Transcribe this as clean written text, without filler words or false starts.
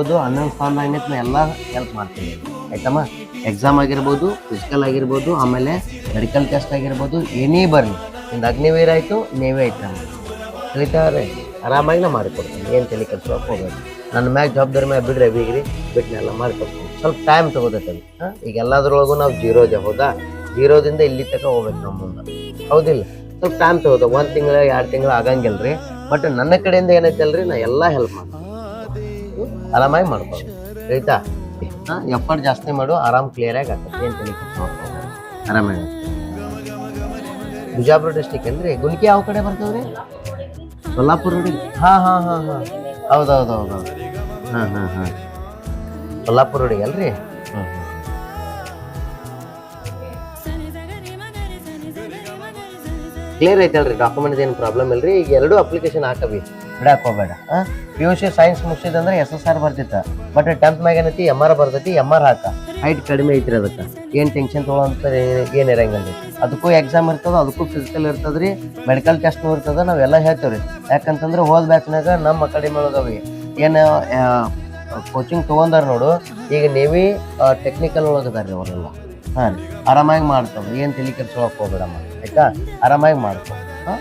ಅದು ಹನ್ನೊಂದು ಸ್ಥಾನದಾಗೈತೆ ನಾ ಎಲ್ಲ ಹೆಲ್ಪ್ ಮಾಡ್ತೀನಿ ಆಯ್ತಮ್ಮ. ಎಕ್ಸಾಮ್ ಆಗಿರ್ಬೋದು, ಫಿಸಿಕಲ್ ಆಗಿರ್ಬೋದು, ಆಮೇಲೆ ಮೆಡಿಕಲ್ ಟೆಸ್ಟ್ ಆಗಿರ್ಬೋದು, ಏನೇ ಬರಲಿ. ನಿಂದು ಅಗ್ನಿವೀರ ಆಯಿತು, ನೇವಿ ಆಯ್ತು ನಮ್ಮ ತಿಳಿತಾರೆ ಆರಾಮಾಗಿ ನಾ ಮಾಡಿಕೊಡ್ತೀನಿ. ಏನು ತಲೆ ಕೆಡ್ಸ್ಕೊಳಕ್ಕೆ ಹೋಗ್ಬೇಕು. ನನ್ನ ಮ್ಯಾಗ ಜವಾಬ್ದಾರಿ ಮ್ಯಾಗ ಬಿಡ್ರಿ ಅವಿಗ್ರಿ ಬಿಟ್ಟನೆಲ್ಲ ಮಾಡಿಕೊಡ್ತೀನಿ. ಸ್ವಲ್ಪ ಟೈಮ್ ತೊಗೋತೈತೆ ಅದು. ಈಗ ಎಲ್ಲದ್ರೊಳಗೂ ನಾವು ಜೀರೋ ಹೌದಾ, ಜೀರೋದಿಂದ ಇಲ್ಲಿ ತನಕ ಹೋಗ್ಬೇಕು ನಮ್ಮ ಮುಂದೆ, ಹೌದಿಲ್ಲ? ಸ್ವಲ್ಪ ಟೈಮ್ ತೊಗೋದು, 1 ತಿಂಗಳು 2 ತಿಂಗಳು ಆಗಂಗಿಲ್ಲ ರೀ. ಬಟ್ ನನ್ನ ಕಡೆಯಿಂದ ಏನೈತಲ್ರಿ, ನಾ ಎಲ್ಲ ಹೆಲ್ಪ್ ಮಾಡ್ತೀನಿ, ಆರಾಮಾಗಿ ಮಾಡ್ಬೋದು. ಆಯ್ತಾ? ಎಫರ್ಟ್ ಜಾಸ್ತಿ ಮಾಡು, ಆರಾಮ್ ಕ್ಲಿಯರಾಗಿ ಆಗ್ತದೆ. ಏನು ತಲೆ ಕೆಡ್ಸ್ಕೊಳಕ್ಕೆ ಆರಾಮಾಗಿ. ಬಿಜಾಪುರ ಡಿಸ್ಟಿಕ್ ಏನ್ರಿ? ಗುಣಿಕೆ ಯಾವ ಕಡೆ ಬರ್ತದ್ರಿ? ಸೊಲ್ಲಾಪುರ ನೋಡಿ. ಹಾಂ ಹೌದು. ಹಾಂ ಸೊಲ್ಲಾಪುರ ರೋಡಿಗೆ ಅಲ್ರಿ? ಕ್ಲಿಯರ್ ಐತಲ್ರಿ? ಡಾಕ್ಯುಮೆಂಟ್ಸ್ ಏನು ಪ್ರಾಬ್ಲಮ್ ಇಲ್ರಿ? ಈಗ 2 ಅಪ್ಲಿಕೇಶನ್ ಹಾಕವಿ, ಬಿಡಕ್ಕೆ ಹೋಗಬೇಡ. PUC ಸೈನ್ಸ್ ಮುಗಿಸಿದಂದ್ರೆ SSR ಬರ್ತಿತ್ತು. ಬಟ್ 10th ಮ್ಯಾಗ ಏನೈತಿ MR ಬರ್ತೈತಿ, MR ಹಾಕ. ಹೈಟ್ ಕಡಿಮೆ ಐತ್ರಿ ಅದಕ್ಕೆ. ಏನು ಟೆನ್ಷನ್ ತೊಗೊಳಂತ ಏನು ಇರಂಗಿಲ್ಲ ರೀ. ಅದಕ್ಕೂ ಎಕ್ಸಾಮ್ ಇರ್ತದೆ, ಅದಕ್ಕೂ ಫಿಸಿಕಲ್ ಇರ್ತದೆ ರೀ, ಮೆಡಿಕಲ್ ಟೆಸ್ಟ್ನೂ ಇರ್ತದೆ. ನಾವೆಲ್ಲ ಹೇಳ್ತೇವೆ ರೀ. ಯಾಕಂತಂದ್ರೆ ಹೋದ ಬ್ಯಾಚ್ನಾಗ ನಮ್ಮ ಅಕಾಡೆಮಿ ಒಳಗವಿ ಏನು ಕೋಚಿಂಗ್ ತೊಗೊಂಡಾರ ನೋಡು. ಈಗ ನೇವಿ ಟೆಕ್ನಿಕಲ್ ಒಳಗದಾರ ರೀ ಅವರೆಲ್ಲ. ಹಾಂ ರೀ, ಆರಾಮಾಗಿ ಮಾಡ್ತಾವೆ. ಏನು ತಲೆ ಕೆಡ್ಸ್ಕೊಳಕ್ಕೆ ಹೋಗ್ಬೇಡಮ್ಮ ಆಯ್ತಾ? ಆರಾಮಾಗಿ ಮಾಡ್ಕೊ. ಹಾಂ.